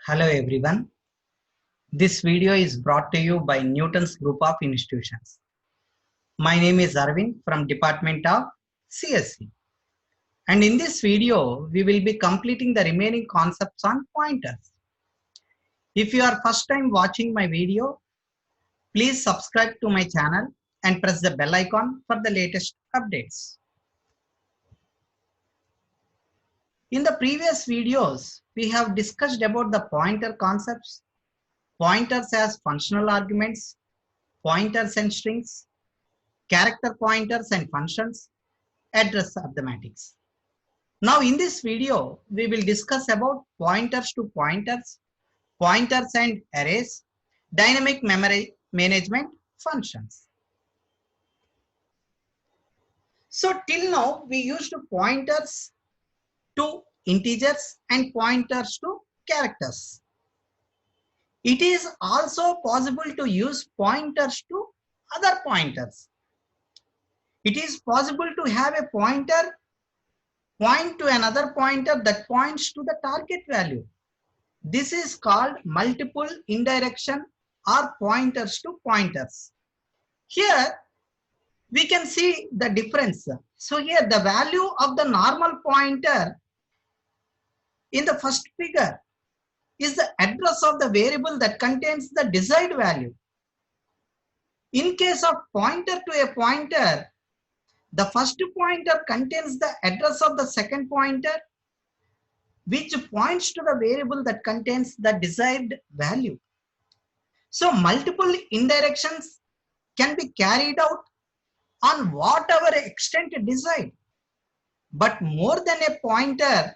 Hello everyone. This video is brought to you by Newton's Group of Institutions. My name is Arvind from Department of CSE. And in this video, we will be completing the remaining concepts on pointers. If you are first time watching my video, please subscribe to my channel and press the bell icon for the latest updates. In the previous videos, we have discussed about the pointer concepts, pointers as functional arguments, pointers and strings, character pointers and functions, address arithmetics. Now in this video, we will discuss about pointers to pointers, pointers and arrays, dynamic memory management functions. So till now, we used pointers to integers and pointers to characters. It is also possible to use pointers to other pointers. It is possible to have a pointer point to another pointer that points to the target value. This is called multiple indirection or pointers to pointers. Here we can see the difference. So here the value of the normal pointer in the first figure is the address of the variable that contains the desired value. In case of pointer to a pointer, the first pointer contains the address of the second pointer, which points to the variable that contains the desired value. So multiple indirections can be carried out on whatever extent desired, but more than a pointer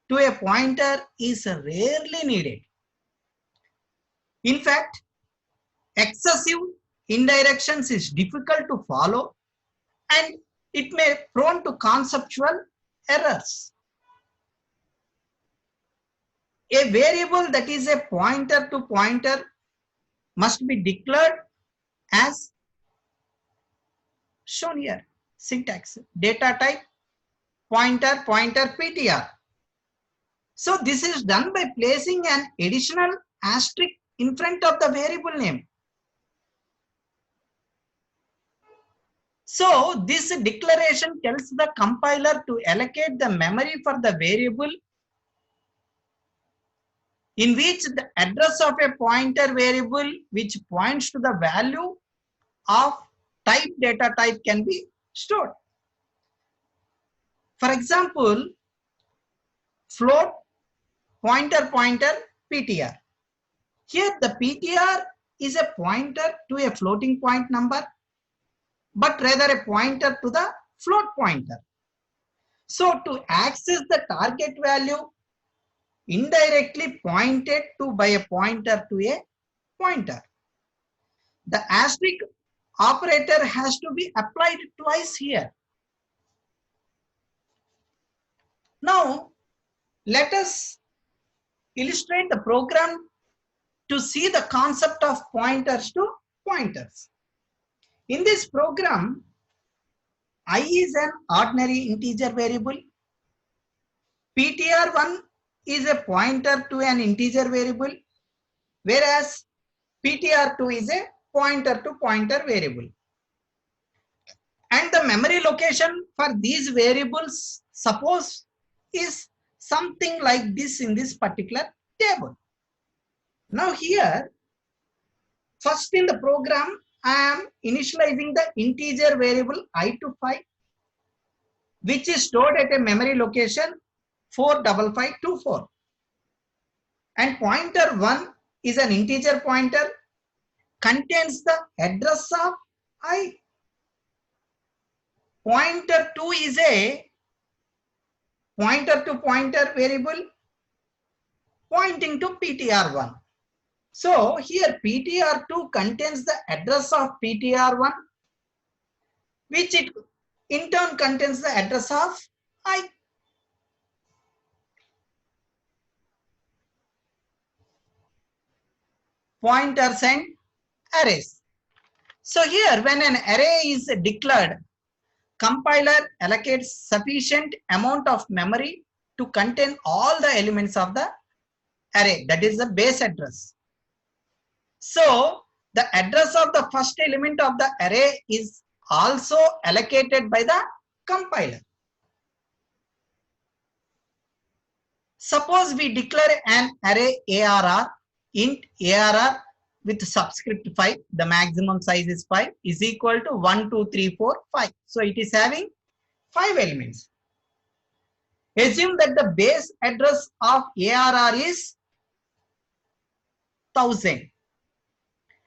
to a pointer is rarely needed. In fact, excessive indirections is difficult to follow and it may prone to conceptual errors. A variable that is a pointer to pointer must be declared as shown here. Syntax, data type, pointer, pointer, PTR. So this is done by placing an additional asterisk in front of the variable name. So this declaration tells the compiler to allocate the memory for the variable in which the address of a pointer variable which points to the value of type data type can be stored. For example, float, pointer, pointer, PTR. Here the PTR is a pointer to a floating point number, but rather a pointer to the float pointer. So to access the target value indirectly pointed to by a pointer to a pointer, the asterisk operator has to be applied twice here. Now let us illustrate the program to see the concept of pointers to pointers. In this program, I is an ordinary integer variable, PTR1 is a pointer to an integer variable, whereas PTR2 is a pointer to pointer variable. And the memory location for these variables, suppose, is something like this in this particular table. Now here, first in the program, I am initializing the integer variable I to 5, which is stored at a memory location 45524. And pointer 1 is an integer pointer, contains the address of I. Pointer 2 is a pointer to pointer variable pointing to PTR1. So here PTR2 contains the address of PTR1, which it in turn contains the address of I. Pointers and arrays. So here when an array is declared, compiler allocates sufficient amount of memory to contain all the elements of the array, that is the base address. So the address of the first element of the array is also allocated by the compiler. Suppose we declare an array ARR, int ARR with subscript 5, the maximum size is 5, is equal to 1, 2, 3, 4, 5. So it is having 5 elements. Assume that the base address of ARR is 1000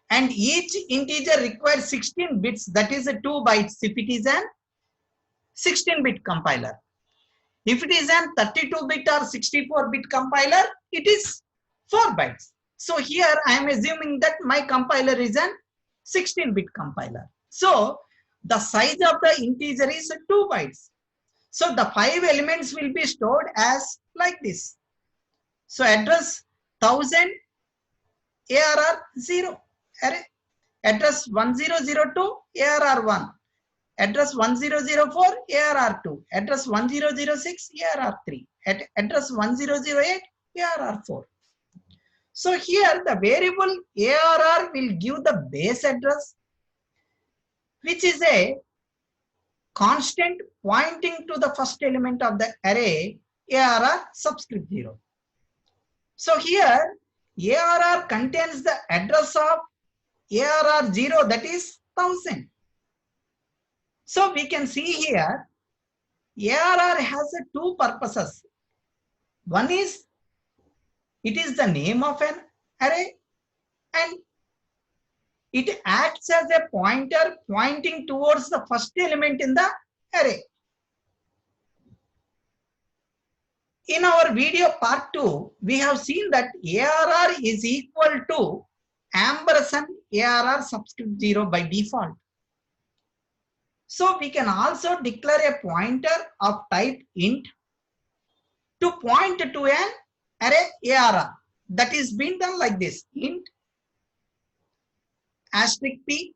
and each integer requires 16 bits, that is 2 bytes if it is an 16-bit compiler. If it is an 32-bit or 64-bit compiler, it is 4 bytes. So here I am assuming that my compiler is an 16-bit compiler. So the size of the integer is 2 bytes. So the 5 elements will be stored as like this. So address 1000 ARR 0 array, address 1002 ARR 1, address 1004 ARR 2, address 1006 ARR 3, address 1008 ARR 4. So here the variable ARR will give the base address, which is a constant pointing to the first element of the array ARR subscript 0. So here ARR contains the address of ARR 0, that is 1000. So we can see here ARR has two purposes. One is it is the name of an array and it acts as a pointer pointing towards the first element in the array. In our video part 2, we have seen that ARR is equal to ampersand ARR subscript 0 by default. So we can also declare a pointer of type int to point to an array ARR. That is being done like this: int asterisk p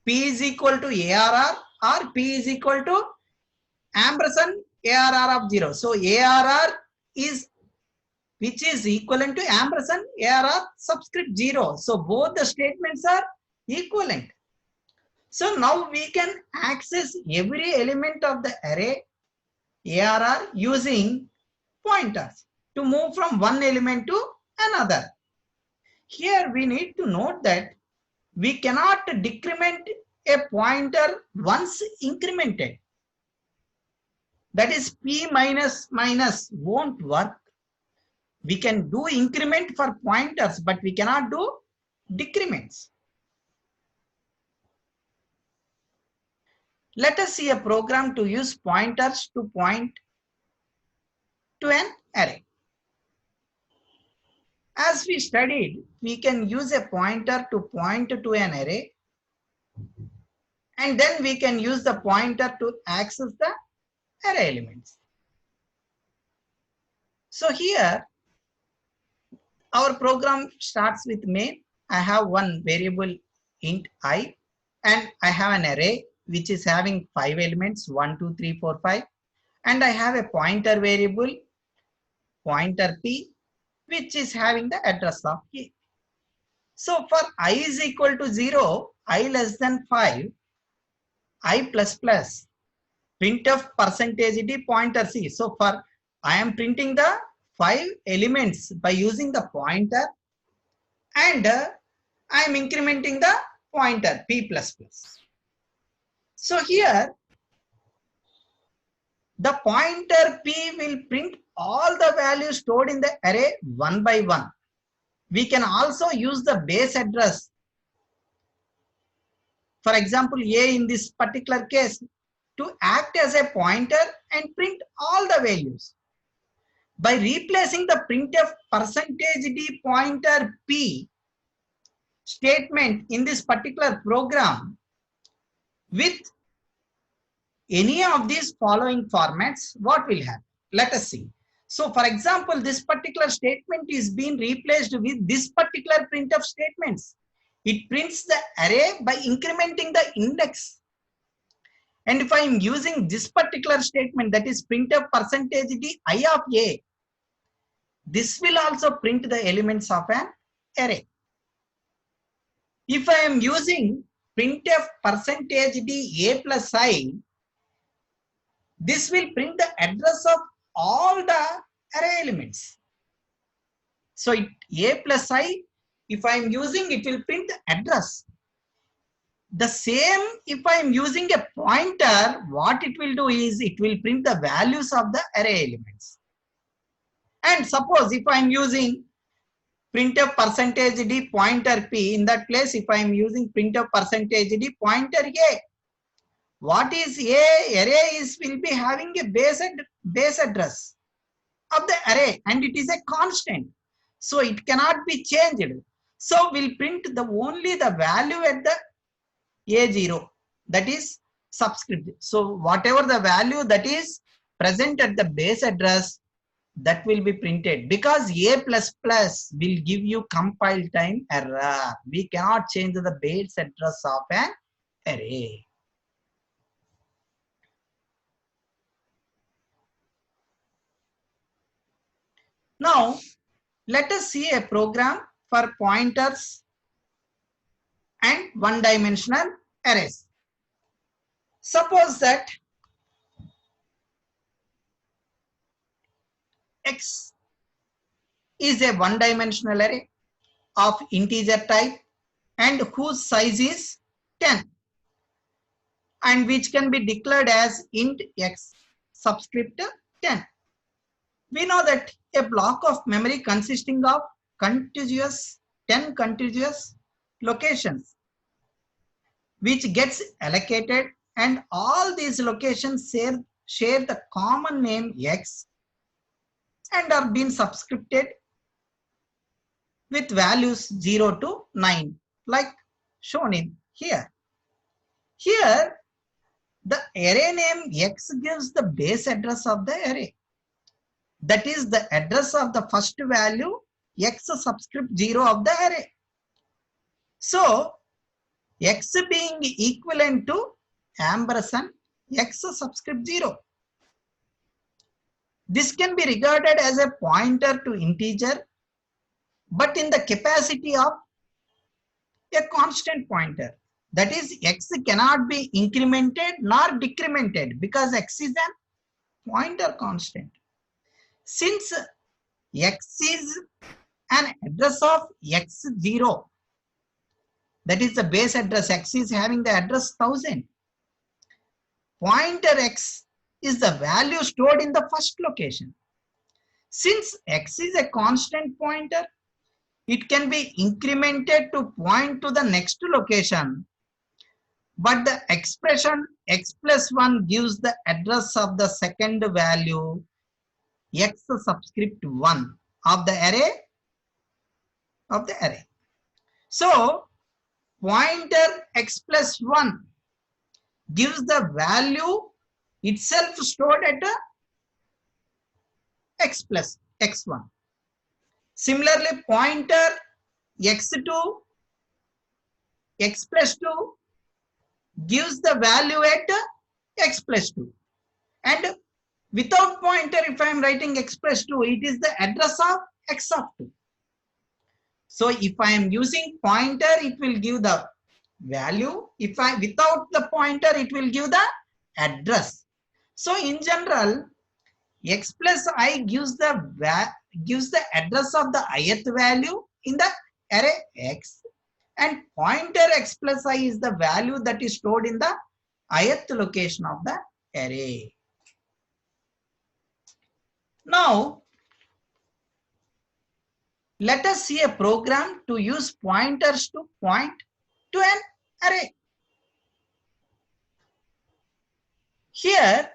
is equal to ARR or p is equal to ampersand ARR of 0. So ARR is which is equivalent to ampersand ARR subscript 0. So both the statements are equivalent. So now we can access every element of the array ARR using pointers to move from one element to another. Here we need to note that we cannot decrement a pointer once incremented. That is p minus minus won't work. We can do increment for pointers, but we cannot do decrements. Let us see a program to use pointers to point to an array. As we studied, we can use a pointer to point to an array, and then we can use the pointer to access the array elements. So here our program starts with main. I have one variable int I and I have an array which is having 5 elements 1, 2, 3, 4, 5, and I have a pointer variable pointer p which is having the address of k. So for I is equal to 0, I less than 5, I plus plus, printf percentage d pointer c. So for I am printing the 5 elements by using the pointer, and I am incrementing the pointer p plus plus. So here the pointer p will print all the values stored in the array one by one. We can also use the base address. For example, a in this particular case to act as a pointer and print all the values. By replacing the printf percentage d pointer p statement in this particular program with any of these following formats, what will happen? Let us see. So for example, this particular statement is being replaced with this particular printf statements. It prints the array by incrementing the index. And if I am using this particular statement, that is printf percentage d I of a, this will also print the elements of an array. If I am using printf %d a plus I, this will print the address of all the array elements. So a plus I, if I am using, it will print the address. The same, if I am using a pointer, what it will do is it will print the values of the array elements. And suppose if I am using printf %d pointer p, in that place if I am using printf %d pointer a, what is a array is will be having a base address of the array, and it is a constant, so it cannot be changed. So we'll print the only the value at the a0, that is subscript. So whatever the value that is present at the base address, that will be printed, because a++ will give you compile time error. We cannot change the base address of an array. Now let us see a program for pointers and one-dimensional arrays. Suppose that X is a one-dimensional array of integer type and whose size is 10, and which can be declared as int X subscript 10. We know that a block of memory consisting of 10 contiguous locations which gets allocated, and all these locations share the common name X and are being subscripted with values 0 to 9 like shown in here. Here the array name X gives the base address of the array, that is the address of the first value X subscript 0 of the array. So X being equivalent to ampersand X subscript 0. This can be regarded as a pointer to integer, but in the capacity of a constant pointer. That is, X cannot be incremented nor decremented because X is a pointer constant. Since X is an address of X0, that is the base address, X is having the address 1000. Pointer X is the value stored in the first location. Since X is a constant pointer, it can be incremented to point to the next location. But the expression X plus 1 gives the address of the second value X subscript 1 of the array. So pointer X plus 1 gives the value itself stored at X plus X1. Similarly, pointer X2 X plus 2 gives the value at X plus 2. And without pointer, if I am writing X plus 2, it is the address of X of 2. So if I am using pointer, it will give the value. If I without the pointer, it will give the address. So in general, X plus I gives the address of the ith value in the array X, and pointer X plus I is the value that is stored in the ith location of the array. Now let us see a program to use pointers to point to an array. Here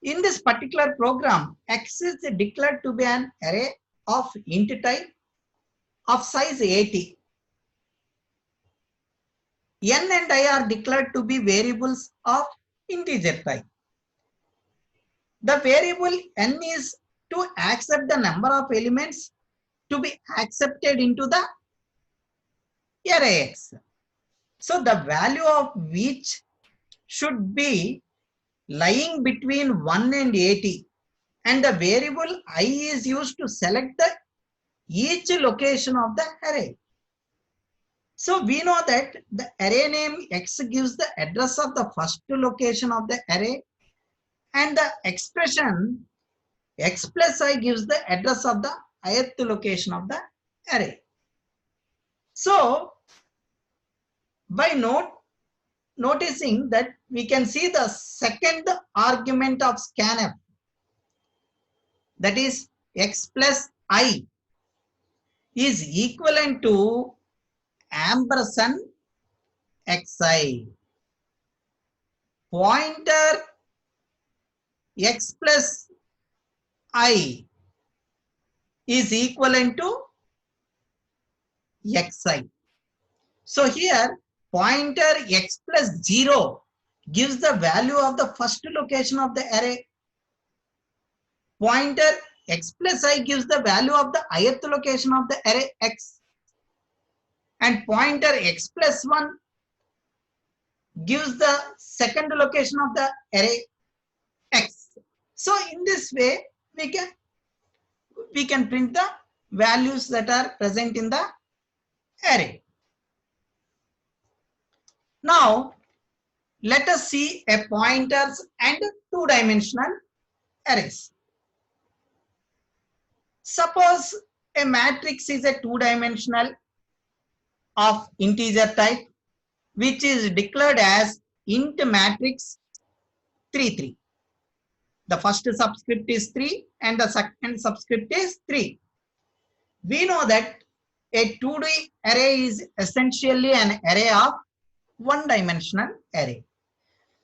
in this particular program, X is declared to be an array of int type of size 80. N and I are declared to be variables of integer type. The variable N is to accept the number of elements to be accepted into the array X. So the value of which should be lying between 1 and 80, and the variable I is used to select the each location of the array. So we know that the array name X gives the address of the first location of the array, and the expression X plus I gives the address of the ith location of the array. So by noticing that, we can see the second argument of scanf, that is X plus I, is equivalent to ampersand xi. Pointer X plus I is equivalent to xi. So here pointer X plus 0 gives the value of the first location of the array. Pointer X plus I gives the value of the ith location of the array X. And pointer X plus 1 gives the second location of the array X. So in this way, we can print the values that are present in the array. Now let us see a pointers and two-dimensional arrays. Suppose a matrix is a two-dimensional of integer type, which is declared as int matrix 3 3. The first subscript is 3 and the second subscript is 3. We know that a 2D array is essentially an array of one-dimensional array.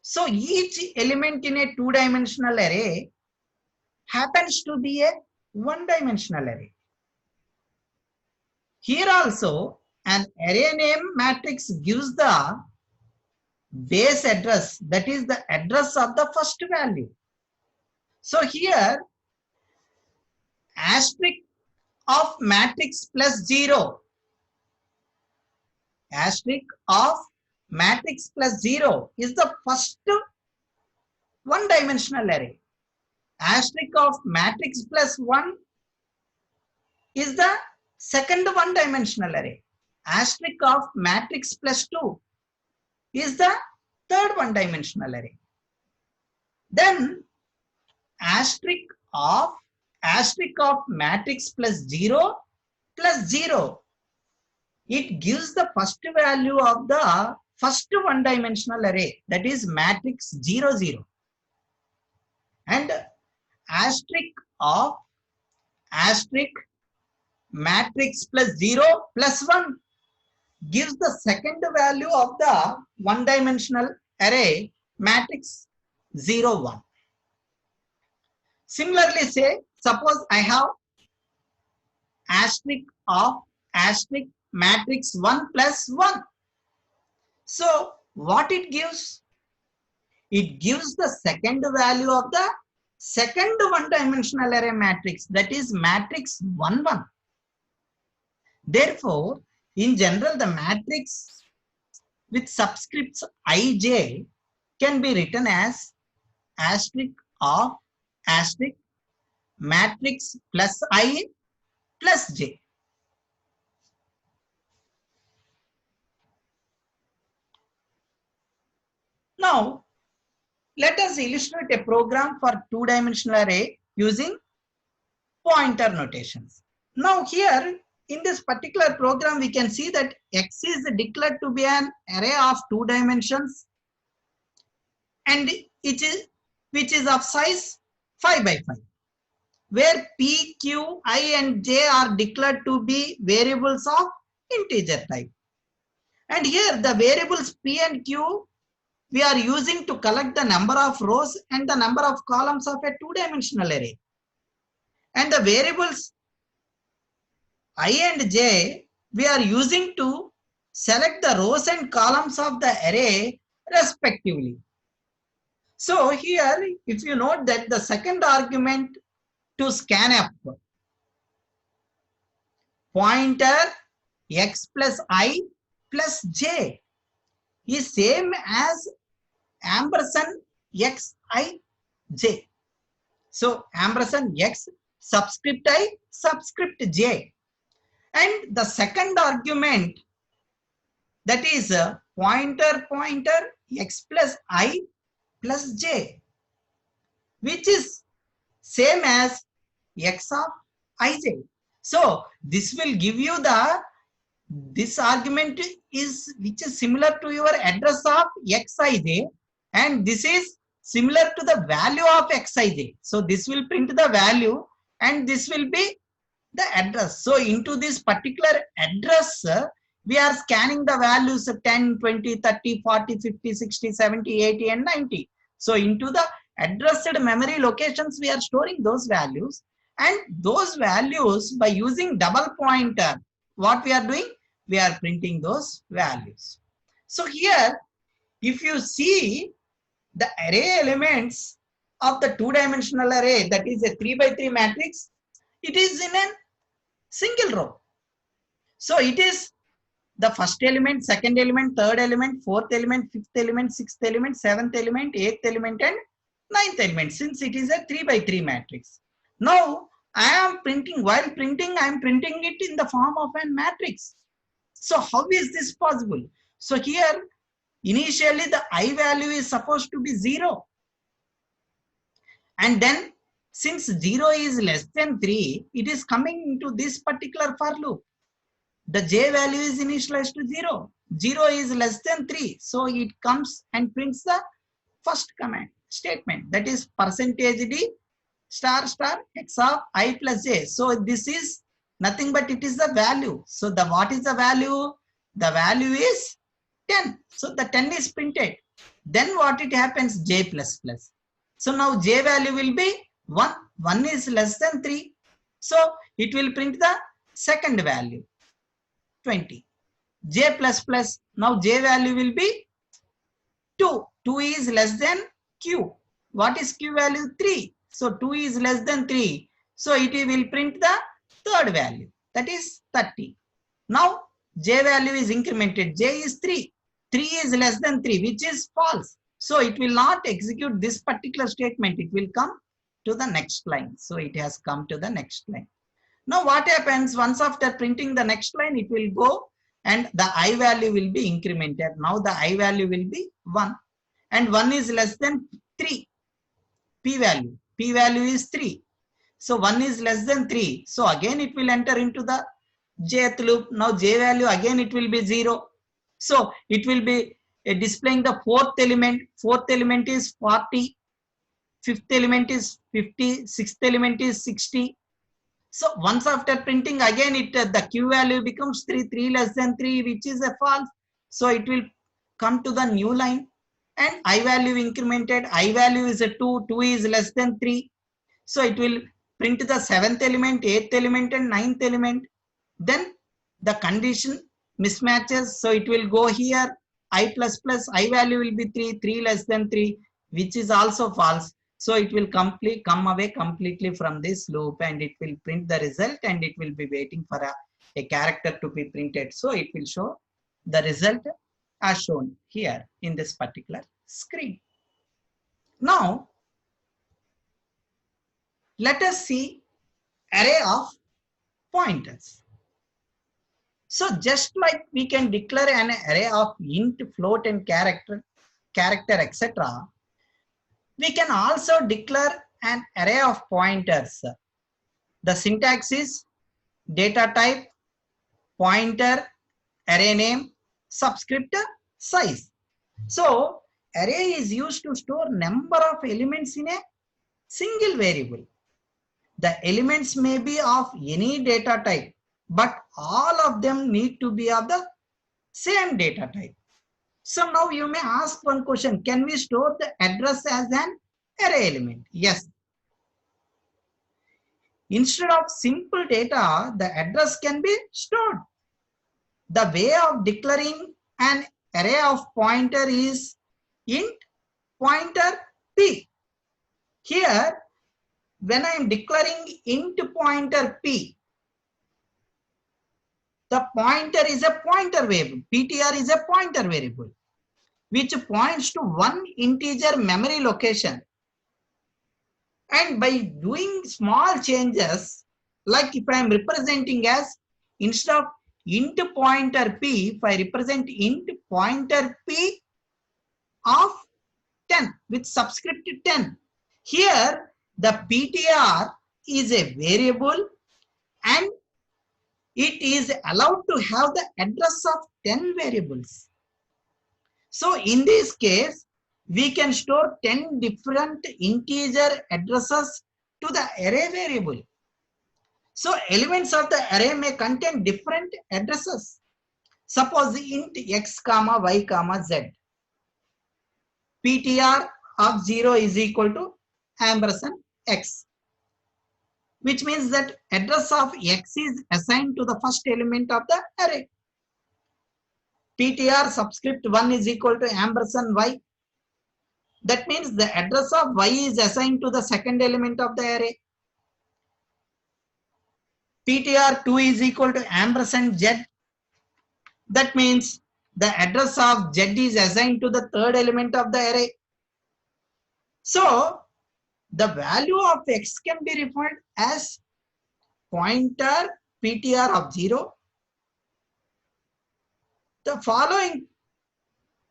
So each element in a two-dimensional array happens to be a one-dimensional array. Here also, an array name matrix gives the base address, that is the address of the first value. So here, asterisk of matrix plus 0, asterisk of matrix plus 0 is the first one-dimensional array. Asterisk of matrix plus 1 is the second one-dimensional array. Asterisk of matrix plus 2 is the third one-dimensional array. Then asterisk of matrix plus 0 plus 0, it gives the first value of the first one-dimensional array, that is matrix 0 0. And asterisk of matrix plus 0 plus 1 gives the second value of the one-dimensional array matrix 0 1. Similarly, say suppose I have asterisk of matrix 1 plus 1. So what it gives? It gives the second value of the second one-dimensional array matrix, that is matrix 1 1. Therefore, in general, the matrix with subscripts ij can be written as asterisk of matrix plus I plus j. Now, let us illustrate a program for two-dimensional array using pointer notations. Now here, in this particular program, we can see that X is declared to be an array of 2 dimensions, and which is of size 5 by 5, where P, Q, I and J are declared to be variables of integer type. And here the variables P and Q we are using to collect the number of rows and the number of columns of a two-dimensional array. And the variables I and j we are using to select the rows and columns of the array respectively. So here, if you note that the second argument to scanf, pointer x plus I plus j, is same as ampersand xij. So ampersand x subscript I subscript j. And the second argument, that is pointer x plus I plus j, which is same as x of ij. So this will give you this argument is which is similar to your address of xij, and this is similar to the value of xij. So this will print the value and this will be the address. So into this particular address, we are scanning the values 10, 20, 30, 40, 50, 60, 70, 80 and 90. So into the addressed memory locations, we are storing those values, and those values by using double pointer, what we are doing? We are printing those values. So here, if you see the array elements of the two-dimensional array, that is a 3 by 3 matrix, it is in a single row. So it is the first element, second element, third element, fourth element, fifth element, sixth element, seventh element, eighth element and ninth element, since it is a 3 by 3 matrix. Now I am printing, while printing, I am printing it in the form of a matrix. So how is this possible? So here initially the I value is supposed to be 0. And then since 0 is less than 3, it is coming into this particular for loop. The j value is initialized to 0. 0 is less than 3. So it comes and prints the first command statement, that is %d star star x of I plus j. So this is nothing but it is the value. So the what is the value? The value is 10. So the 10 is printed. Then what it happens? J plus plus. So now j value will be 1. 1 is less than 3. So it will print the second value, 20. J plus plus. Now j value will be 2. 2 is less than q. What is q value? 3. So 2 is less than 3. So it will print the third value, that is 30. Now j value is incremented. J is 3. 3 is less than 3, which is false. So it will not execute this particular statement. It will come to the next line. So it has come to the next line. Now what happens? Once after printing the next line, it will go and the I value will be incremented. Now the I value will be 1. And 1 is less than 3. P value. P value is 3. So 1 is less than 3. So again it will enter into the jth loop. Now j value again it will be 0. So it will be displaying the fourth element. Fourth element is 40. Fifth element is 50. Sixth element is 60. So once after printing, again it the q value becomes 3. 3 less than 3, which is a false. So it will come to the new line. And I value incremented. I value is a 2. 2 is less than 3. So it will print the 7th element, 8th element and 9th element. Then the condition mismatches. So it will go here. I plus plus, I value will be 3. 3 less than 3, which is also false. So it will come away completely from this loop and it will print the result and it will be waiting for a character to be printed. So it will show the result as shown here in this particular screen. Now, let us see array of pointers. So just like we can declare an array of int, float and character, etc., we can also declare an array of pointers. The syntax is data type, pointer, array name, subscript, size. So array is used to store number of elements in a single variable. The elements may be of any data type, but all of them need to be of the same data type. So now you may ask one question, can we store the address as an array element? Yes. Instead of simple data, the address can be stored. The way of declaring an array of pointer is int pointer p. Here, when I am declaring int pointer p, the pointer is a pointer variable. PTR is a pointer variable which points to one integer memory location. And by doing small changes, like if I am representing as, instead of int pointer p, if I represent int pointer p of 10 with subscript 10, here the ptr is a variable and it is allowed to have the address of 10 variables. So in this case, we can store 10 different integer addresses to the array variable. So elements of the array may contain different addresses. Suppose int x comma y comma z. Ptr of 0 is equal to ampersand x, which means that address of x is assigned to the first element of the array. Ptr subscript 1 is equal to ampersand y. That means the address of y is assigned to the second element of the array. Ptr2 is equal to ampersand z. That means the address of z is assigned to the third element of the array. So the value of x can be referred as pointer ptr of 0. The following,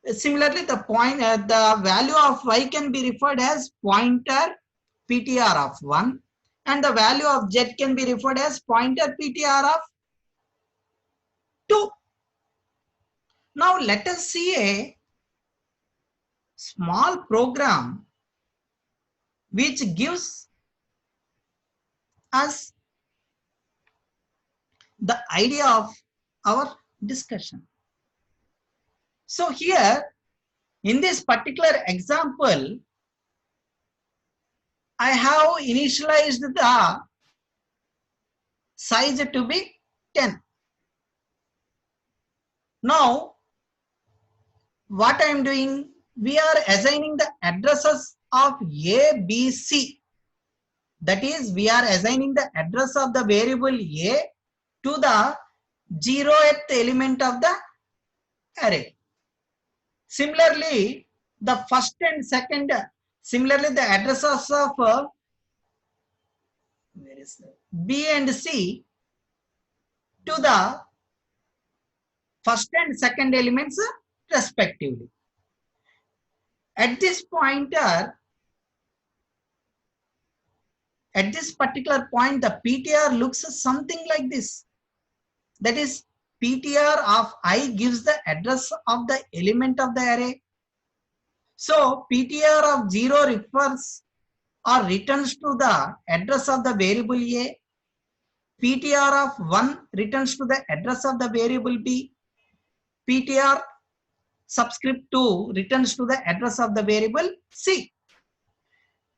similarly, the value of y can be referred as pointer ptr of 1, and the value of z can be referred as pointer ptr of 2. Now let us see a small program which gives us the idea of our discussion. So here in this particular example, I have initialized the size to be 10. Now what I am doing, we are assigning the addresses of a, b, c. That is, we are assigning the address of the variable a to the 0th element of the array. Similarly, the first and second, similarly the addresses of b and c to the first and second elements respectively. At this pointer, at this particular point, the ptr looks something like this. That is, ptr of I gives the address of the element of the array. So ptr of 0 refers or returns to the address of the variable a. Ptr of 1 returns to the address of the variable b. Ptr subscript 2 returns to the address of the variable c.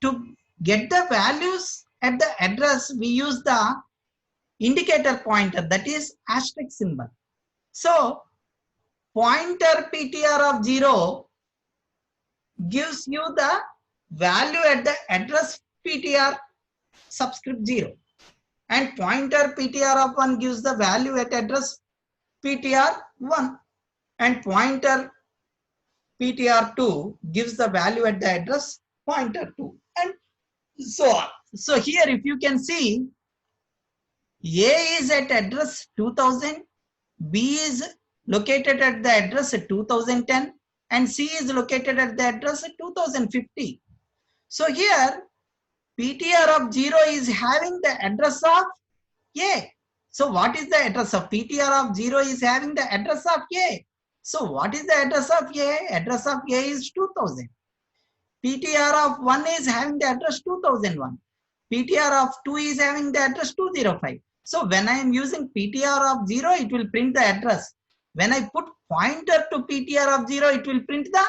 To get the values at the address, we use the indicator pointer, that is asterisk symbol. So pointer ptr of 0 gives you the value at the address ptr subscript 0, and pointer ptr of 1 gives the value at address ptr 1, and pointer ptr2 gives the value at the address pointer 2, and so on. So here if you can see, a is at address 2000, b is located at the address 2010, and c is located at the address 2050. So here ptr of 0 is having the address of a. So what is the address of ptr of 0 is having the address of a. So what is the address of a? Address of a is 2000. Ptr of 1 is having the address 2001. Ptr of 2 is having the address 205. So when I am using ptr of 0, it will print the address. When I put pointer to ptr of 0, it will print the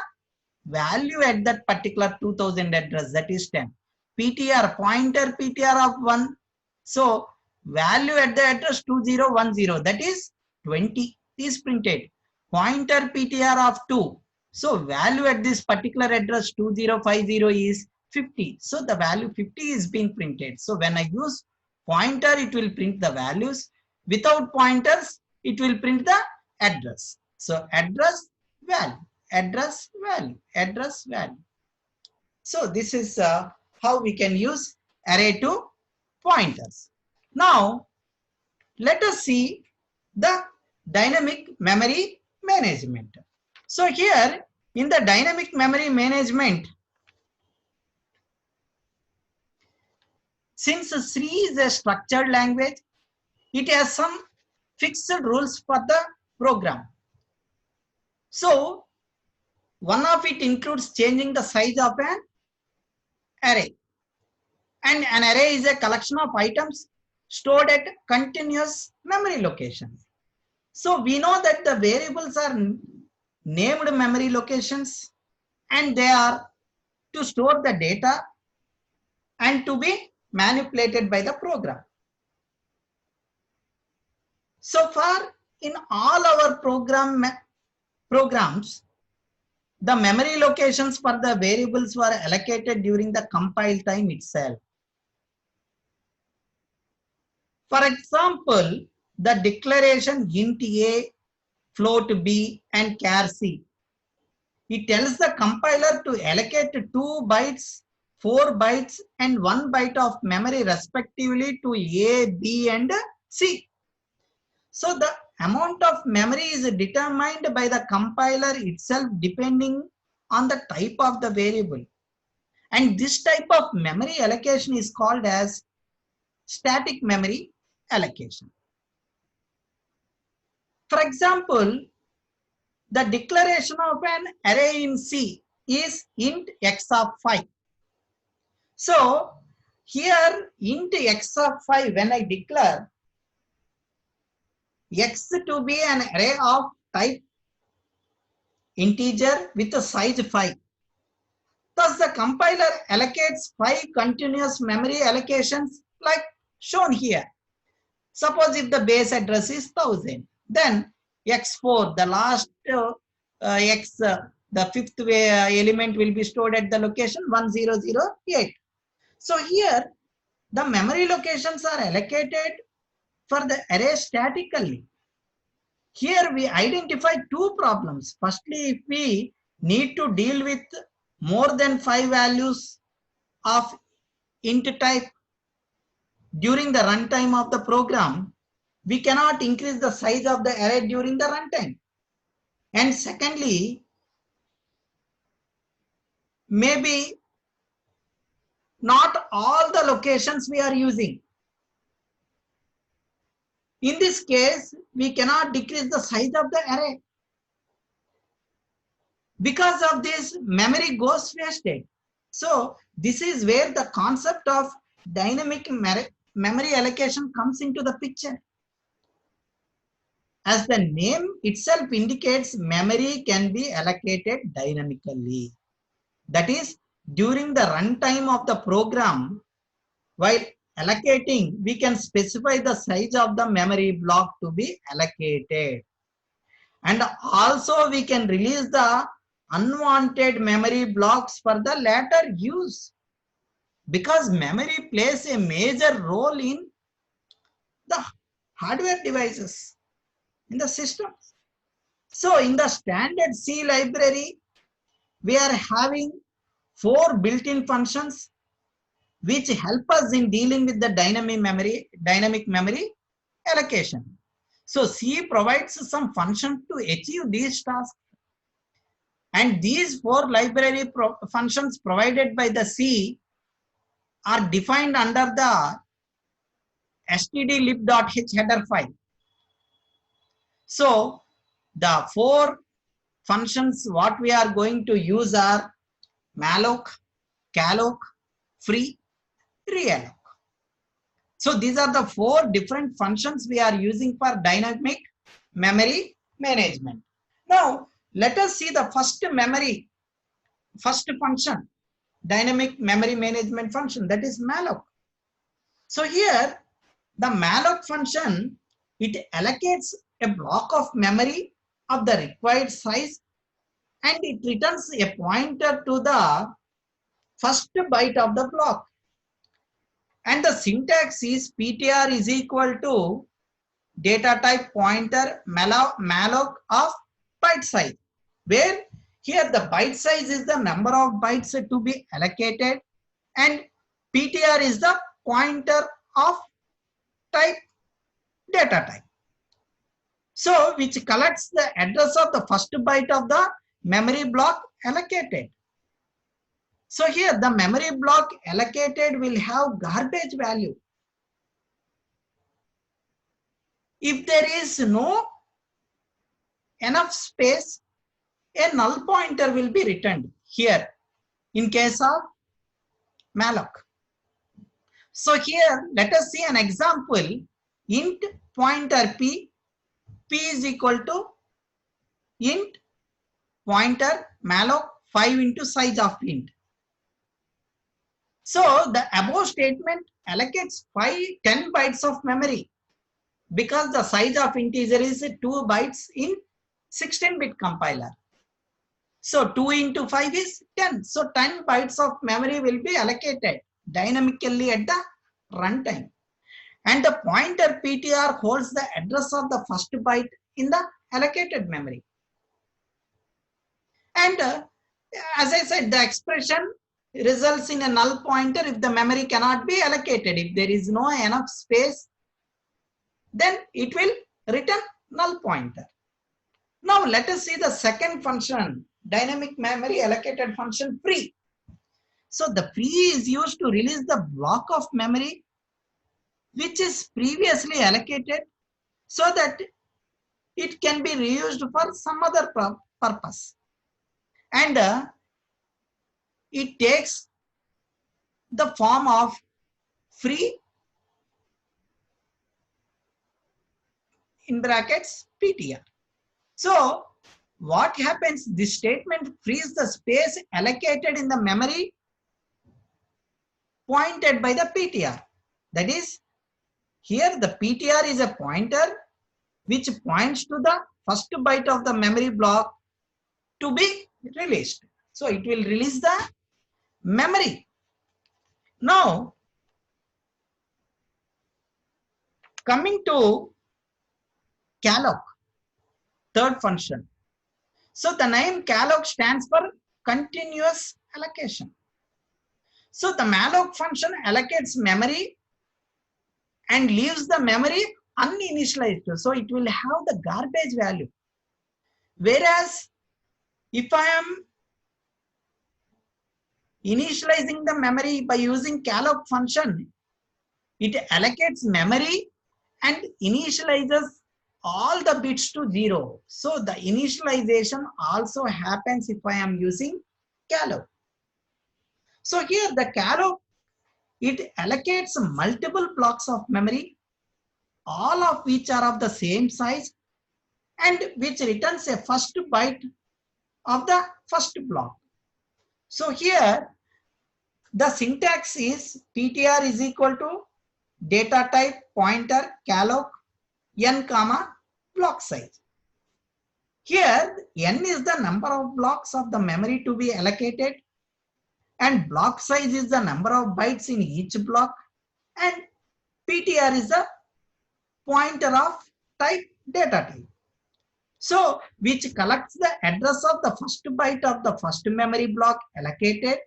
value at that particular 2000 address, that is 10. Ptr pointer ptr of 1. So value at the address 2010, that is 20 is printed. Pointer ptr of 2. So value at this particular address 2050 is 50. So the value 50 is being printed. So when I use pointer, it will print the values. Without pointers, it will print the address. So address, value, address, value, address, value. So this is how we can use array to pointers. Now, let us see the dynamic memory management. So here in the dynamic memory management, since C is a structured language, it has some fixed rules for the program. So one of it includes changing the size of an array. And an array is a collection of items stored at continuous memory locations. So we know that the variables are named memory locations and they are to store the data and to be manipulated by the program. So far in all our programs, the memory locations for the variables were allocated during the compile time itself. For example, the declaration int a, float b and char c. It tells the compiler to allocate 2 bytes, 4 bytes and 1 byte of memory respectively to a, b and c. So the amount of memory is determined by the compiler itself depending on the type of the variable. And this type of memory allocation is called as static memory allocation. For example, the declaration of an array in C is int x of 5. So here int x of 5, when I declare x to be an array of type integer with a size 5. Thus the compiler allocates 5 continuous memory allocations like shown here. Suppose if the base address is 1000, then x4, the last the fifth element will be stored at the location 1008. So here the memory locations are allocated for the array statically. Here we identify 2 problems. Firstly, if we need to deal with more than 5 values of int type during the runtime of the program, we cannot increase the size of the array during the runtime. And secondly, maybe not all the locations we are using. In this case, we cannot decrease the size of the array. Because of this, memory goes wasted. So this is where the concept of dynamic memory allocation comes into the picture. As the name itself indicates, memory can be allocated dynamically. That is, during the runtime of the program, while allocating, we can specify the size of the memory block to be allocated. And also we can release the unwanted memory blocks for the later use. Because memory plays a major role in the hardware devices, in the system. So in the standard C library, we are having 4 built-in functions which help us in dealing with the dynamic memory allocation. So C provides some function to achieve these tasks. And these 4 library functions provided by the C are defined under the stdlib.h header file. So the 4 functions what we are going to use are malloc, calloc, free, realloc. So these are the 4 different functions we are using for dynamic memory management. Now let us see the first function, dynamic memory management function, that is malloc. So here the malloc function, it allocates a block of memory of the required size and it returns a pointer to the first byte of the block. And the syntax is ptr is equal to data type pointer malloc of byte size, where here the byte size is the number of bytes to be allocated and PTR is the pointer of type data type. So which collects the address of the first byte of the memory block allocated. So here the memory block allocated will have garbage value. If there is no enough space, a null pointer will be returned here in case of malloc. So here let us see an example. Int pointer p is equal to int pointer malloc 5 into size of int. So the above statement allocates 10 bytes of memory because the size of integer is 2 bytes in 16-bit compiler. So 2 into 5 is 10. So 10 bytes of memory will be allocated dynamically at the runtime. And the pointer PTR holds the address of the first byte in the allocated memory. And as I said, the expression results in a null pointer if the memory cannot be allocated. If there is no enough space, then it will return null pointer. Now let us see the second function, dynamic memory allocated function free. So the free is used to release the block of memory which is previously allocated so that it can be reused for some other purpose. And it takes the form of free in brackets PTR. So what happens? This statement frees the space allocated in the memory pointed by the PTR. That is, here the PTR is a pointer which points to the first byte of the memory block to be released. So it will release the memory. Now, coming to calloc, third function. So the name calloc stands for continuous allocation. So the malloc function allocates memory and leaves the memory uninitialized. So it will have the garbage value. Whereas if I am initializing the memory by using calloc function, it allocates memory and initializes all the bits to 0. So the initialization also happens if I am using calloc. So here the calloc, it allocates multiple blocks of memory, all of which are of the same size and which returns a first byte of the first block. So here the syntax is PTR is equal to data type pointer calloc n comma block size. Here n is the number of blocks of the memory to be allocated and block size is the number of bytes in each block and PTR is the pointer of type data type. So which collects the address of the first byte of the first memory block allocated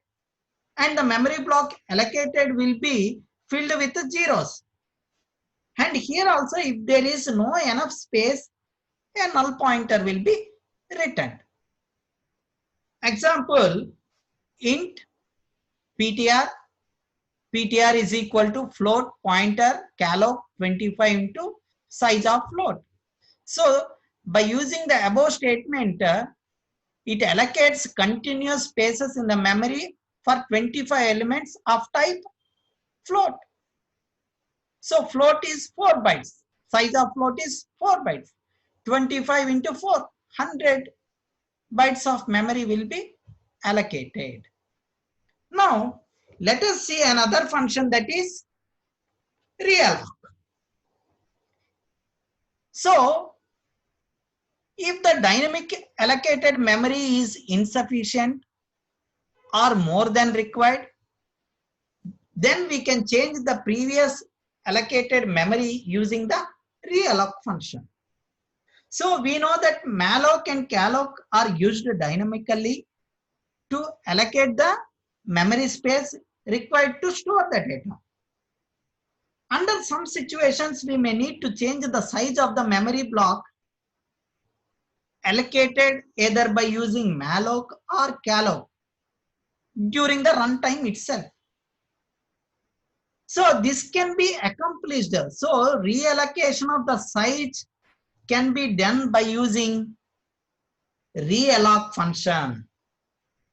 and the memory block allocated will be filled with zeros. And here also if there is no enough space, a null pointer will be returned. Example, int PTR is equal to float pointer calloc 25 into size of float. So by using the above statement, it allocates continuous spaces in the memory for 25 elements of type float. So float is 4 bytes. Size of float is 4 bytes. 25 into 4, 100 bytes of memory will be allocated. Now, let us see another function that is realloc. So, if the dynamic allocated memory is insufficient or more than required, then we can change the previous allocated memory using the realloc function. So we know that malloc and calloc are used dynamically to allocate the memory space required to store the data. Under some situations, we may need to change the size of the memory block allocated either by using malloc or calloc during the runtime itself. So this can be accomplished. So reallocation of the size can be done by using realloc function.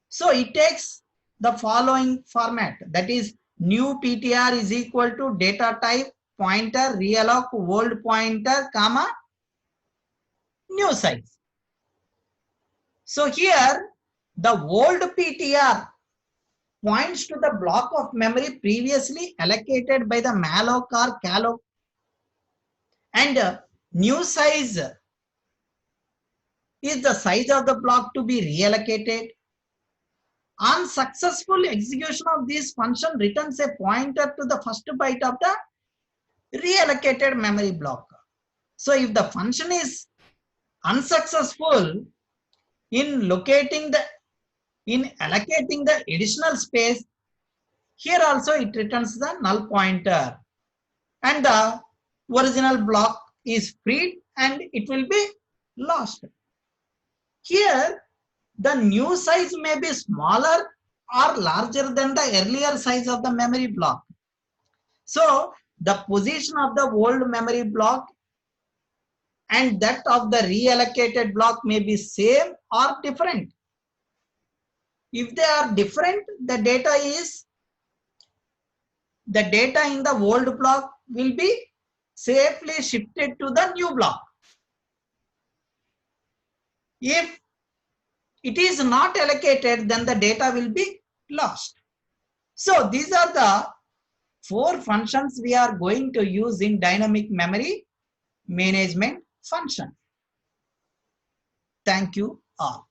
So it takes the following format, that is new ptr is equal to data type pointer realloc old pointer comma new size. So here the old ptr points to the block of memory previously allocated by the malloc or calloc, and new size is the size of the block to be reallocated. On successful execution of this function returns a pointer to the first byte of the reallocated memory block. So if the function is unsuccessful in allocating the additional space, here also it returns the null pointer and the original block is freed and it will be lost. Here the new size may be smaller or larger than the earlier size of the memory block. So the position of the old memory block and that of the reallocated block may be same or different. If they are different, the data in the old block will be safely shifted to the new block. If it is not allocated, then the data will be lost. So these are the 4 functions we are going to use in dynamic memory management function. Thank you all.